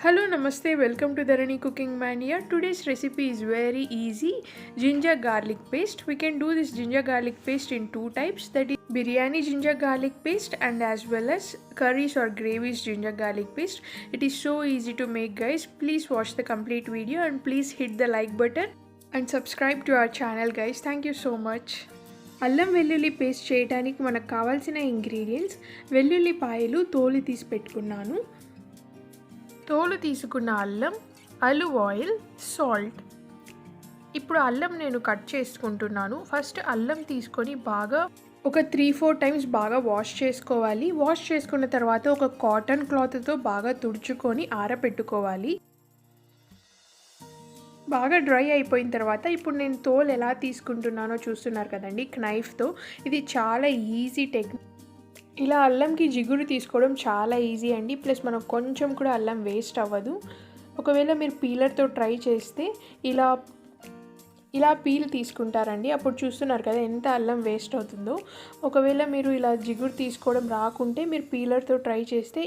Hello, namaste, welcome to Dharani Cooking Mania. Today's recipe is very easy, ginger garlic paste. We can do this ginger garlic paste in two types, that is biryani ginger garlic paste and as well as curries or gravies ginger garlic paste. It is so easy to make, guys. Please watch the complete video and please hit the like button and subscribe to our channel, guys. Thank you so much. అల్లం వెల్లుల్లి paste చేయడానికి మనకు కావాల్సిన ingredients వెల్లుల్లిపాయలు తోలు తీసి పెట్టుకున్నాను, తోలు తీసుకున్న అల్లం, ఆలివ్ ఆయిల్, సాల్ట్. ఇప్పుడు అల్లం నేను కట్ చేసుకుంటున్నాను. ఫస్ట్ అల్లం తీసుకొని బాగా ఒక 3-4 టైమ్స్ బాగా వాష్ చేసుకోవాలి. వాష్ చేసుకున్న తర్వాత ఒక కాటన్ క్లాత్తో బాగా తుడుచుకొని ఆరబెట్టుకోవాలి. బాగా డ్రై అయిపోయిన తర్వాత ఇప్పుడు నేను తోలు ఎలా తీసుకుంటున్నానో చూస్తున్నారు కదండి, నైఫ్తో. ఇది చాలా ఈజీ టెక్నిక్. ఇలా అల్లంకి జిగురు తీసుకోవడం చాలా ఈజీ అండి. ప్లస్ మనకు కొంచెం కూడా అల్లం వేస్ట్ అవ్వదు. ఒకవేళ మీరు పీలర్తో ట్రై చేస్తే ఇలా పీల్ తీసుకుంటారండి, అప్పుడు చూస్తున్నారు కదా ఎంత అల్లం వేస్ట్ అవుతుందో. ఒకవేళ మీరు ఇలా జిగురు తీసుకోవడం రాకుంటే మీరు పీలర్తో ట్రై చేస్తే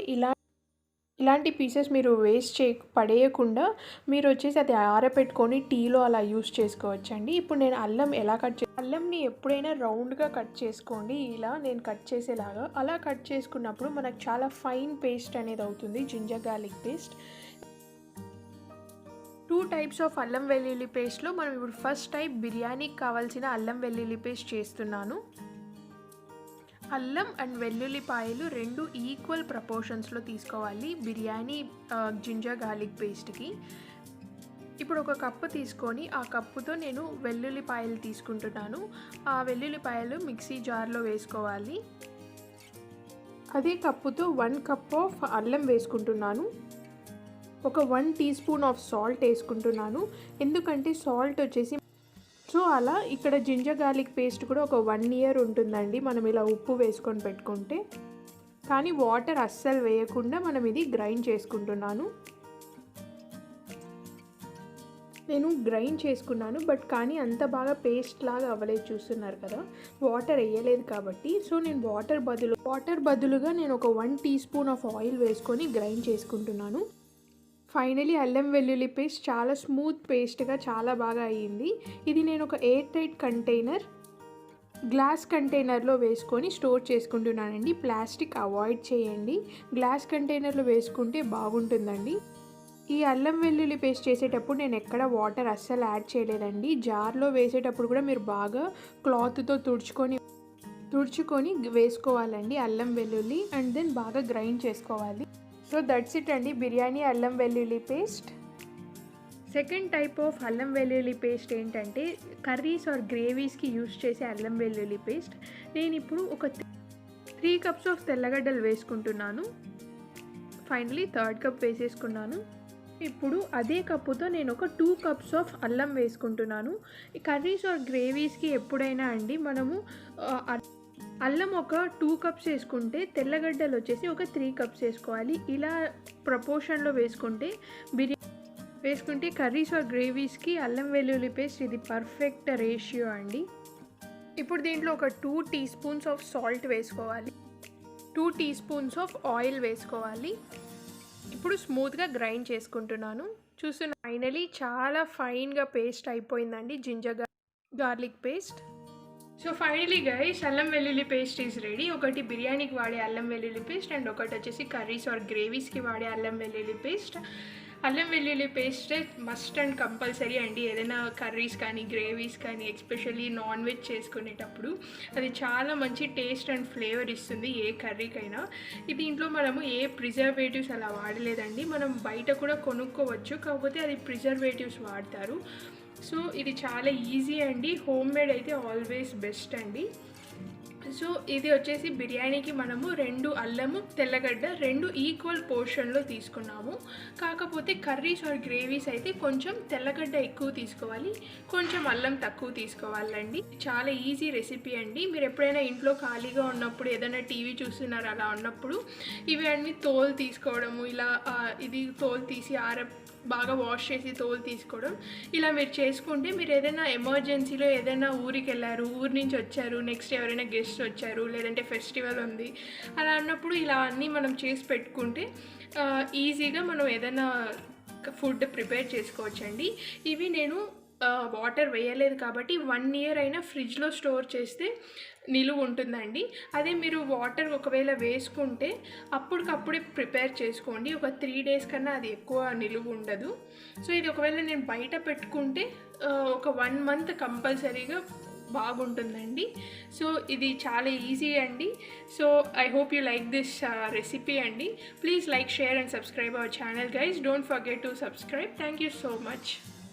ఇలాంటి పీసెస్ మీరు వేస్ట్ పడేయకుండా మీరు వచ్చేసి అది ఆరబెట్టుకొని టీలో అలా యూస్ చేసుకోవచ్చండి. ఇప్పుడు నేను అల్లం ఎలా అల్లంని ఎప్పుడైనా రౌండ్గా కట్ చేసుకోండి, ఇలా నేను కట్ చేసేలాగా. అలా కట్ చేసుకున్నప్పుడు మనకు చాలా ఫైన్ పేస్ట్ అనేది అవుతుంది, ginger garlic paste. 2 types of అల్లం వెల్లుల్లి పేస్ట్లో మనం ఇప్పుడు ఫస్ట్ టైప్ బిర్యానీకి కావాల్సిన అల్లం వెల్లుల్లి పేస్ట్ చేస్తున్నాను. అల్లం అండ్ వెల్లుల్లిపాయలు రెండు ఈక్వల్ ప్రపోర్షన్స్లో తీసుకోవాలి బిర్యానీ జింజర్ గార్లిక్ పేస్ట్కి. ఇప్పుడు ఒక కప్పు తీసుకొని ఆ కప్పుతో నేను వెల్లుల్లిపాయలు తీసుకుంటున్నాను. ఆ వెల్లుల్లిపాయలు మిక్సీ జార్లో వేసుకోవాలి. అదే కప్పుతో 1 కప్ ఆఫ్ అల్లం వేసుకుంటున్నాను. ఒక 1 టీ స్పూన్ ఆఫ్ సాల్ట్ వేసుకుంటున్నాను, ఎందుకంటే సాల్ట్ వచ్చేసి అలా ఇక్కడ జింజర్ గార్లిక్ పేస్ట్ కూడా ఒక 1 ఇయర్ ఉంటుందండి మనం ఇలా ఉప్పు వేసుకొని పెట్టుకుంటే. కానీ వాటర్ అస్సలు వేయకుండా మనం ఇది గ్రైండ్ చేసుకుంటున్నాను. నేను గ్రైండ్ చేసుకున్నాను, బట్ కానీ అంత బాగా పేస్ట్ లాగా అవ్వలేదు, చూస్తున్నారు కదా, వాటర్ వేయలేదు కాబట్టి. సో నేను వాటర్ బదులుగా నేను ఒక 1 టీ స్పూన్ ఆఫ్ ఆయిల్ వేసుకొని గ్రైండ్ చేసుకుంటున్నాను. ఫైనలీ అల్లం వెల్లుల్లి పేస్ట్ చాలా స్మూత్ పేస్ట్గా చాలా బాగా అయ్యింది. ఇది నేను ఒక ఎయిర్ టైట్ కంటైనర్, గ్లాస్ కంటైనర్లో వేసుకొని స్టోర్ చేసుకుంటున్నానండి. ప్లాస్టిక్ అవాయిడ్ చేయండి, గ్లాస్ కంటైనర్లో వేసుకుంటే బాగుంటుందండి. ఈ అల్లం వెల్లుల్లి పేస్ట్ చేసేటప్పుడు నేను ఎక్కడ వాటర్ అస్సలు యాడ్ చేయలేదండి. జార్లో వేసేటప్పుడు కూడా మీరు బాగా క్లాత్తో తుడుచుకొని వేసుకోవాలండి అల్లం వెల్లుల్లి, అండ్ దెన్ బాగా గ్రైండ్ చేసుకోవాలి. సో దట్స్ ఇట్ అండి, బిర్యానీ అల్లం వెల్లుల్లి పేస్ట్. సెకండ్ టైప్ ఆఫ్ అల్లం వెల్లుల్లి పేస్ట్ ఏంటంటే కర్రీస్ ఆర్ గ్రేవీస్కి యూస్ చేసే అల్లం వెల్లుల్లి పేస్ట్. నేను ఇప్పుడు ఒక 3 కప్స్ ఆఫ్ తెల్లగడ్డలు వేసుకుంటున్నాను. ఫైనలీ 3rd కప్ వేసేసుకున్నాను. ఇప్పుడు అదే కప్పుతో నేను ఒక 2 కప్స్ ఆఫ్ అల్లం వేసుకుంటున్నాను. ఈ కర్రీస్ ఆర్ గ్రేవీస్కి ఎప్పుడైనా అండి మనము అల్లం ఒక 2 కప్స్ వేసుకుంటే తెల్లగడ్డలు వచ్చేసి ఒక 3 కప్స్ వేసుకోవాలి. ఇలా ప్రపోర్షన్లో వేసుకుంటే కర్రీస్ ఆర్ గ్రేవీస్కి అల్లం వెల్లుల్లి పేస్ట్ ఇది పర్ఫెక్ట్ రేషియో అండి. ఇప్పుడు దీంట్లో ఒక 2 టీ స్పూన్స్ ఆఫ్ సాల్ట్ వేసుకోవాలి, 2 టీ స్పూన్స్ ఆఫ్ ఆయిల్ వేసుకోవాలి. ఇప్పుడు స్మూత్గా గ్రైండ్ చేసుకుంటున్నాను. చూస్తున్న ఫైనలీ చాలా ఫైన్గా పేస్ట్ అయిపోయిందండి ginger garlic paste. So finally guys, అల్లం వెల్లుల్లి పేస్ట్ ఈజ్ రెడీ. ఒకటి బిర్యానీకి వాడే అల్లం వెల్లుల్లి పేస్ట్ అండ్ ఒకటి వచ్చేసి కర్రీస్ ఆర్ గ్రేవీస్కి వాడే అల్లం వెల్లుల్లి పేస్ట్. అల్లం వెల్లుల్లి పేస్ట్ మస్ట్ అండ్ కంపల్సరీ అండి, ఏదైనా కర్రీస్ కానీ గ్రేవీస్ కానీ ఎస్పెషల్లీ నాన్ వెజ్ చేసుకునేటప్పుడు అది చాలా మంచి టేస్ట్ అండ్ ఫ్లేవర్ ఇస్తుంది ఏ కర్రీకైనా. దీంట్లో మనము ఏ ప్రిజర్వేటివ్స్ అలా వాడలేదండి, మనం బయట కూడా కొనుక్కోవచ్చు, కాకపోతే అది ప్రిజర్వేటివ్స్ వాడతారు. సో ఇది చాలా ఈజీ అండి, హోమ్ మేడ్ అయితే ఆల్వేస్ బెస్ట్ అండి. సో ఇది వచ్చేసి బిర్యానీకి మనము 2 అల్లము తెల్లగడ్డ 2 ఈక్వల్ పోర్షన్లో తీసుకున్నాము. కాకపోతే కర్రీస్ ఆర్ గ్రేవీస్ అయితే కొంచెం తెల్లగడ్డ ఎక్కువ తీసుకోవాలి, కొంచెం అల్లం తక్కువ తీసుకోవాలండి. చాలా ఈజీ రెసిపీ అండి. మీరు ఎప్పుడైనా ఇంట్లో ఖాళీగా ఉన్నప్పుడు ఏదైనా టీవీ చూస్తున్నారు అలా ఉన్నప్పుడు ఇవి అన్నీ తోలు తీసుకోవడము, ఇలా ఇది తోలు తీసి బాగా వాష్ చేసి తోలు తీసుకోవడం ఇలా మీరు చేసుకుంటే, మీరు ఏదైనా ఎమర్జెన్సీలో ఏదైనా ఊరికి వెళ్ళారు, ఊరి నుంచి వచ్చారు, నెక్స్ట్ ఎవరైనా గెస్ట్ వచ్చారు, లేదంటే ఫెస్టివల్ ఉంది అలా అన్నప్పుడు ఇలా అన్నీ మనం చేసి పెట్టుకుంటే ఈజీగా మనం ఏదైనా ఫుడ్ ప్రిపేర్ చేసుకోవచ్చండి. ఇవి నేను వాటర్ వేయలేదు కాబట్టి 1 ఇయర్ అయినా ఫ్రిడ్జ్లో స్టోర్ చేస్తే నిలువ ఉంటుందండి. అదే మీరు వాటర్ ఒకవేళ వేసుకుంటే అప్పటికప్పుడే ప్రిపేర్ చేసుకోండి. ఒక 3 డేస్ కన్నా అది ఎక్కువ నిలువ ఉండదు. సో ఇది ఒకవేళ నేను బయట పెట్టుకుంటే ఒక 1 మంత్ కంపల్సరీగా బాగుంటుందండి. సో ఇది చాలా ఈజీ అండి. So I hope you like this recipe అండి. Please like, share and subscribe our channel guys. Don't forget to subscribe. Thank you so much.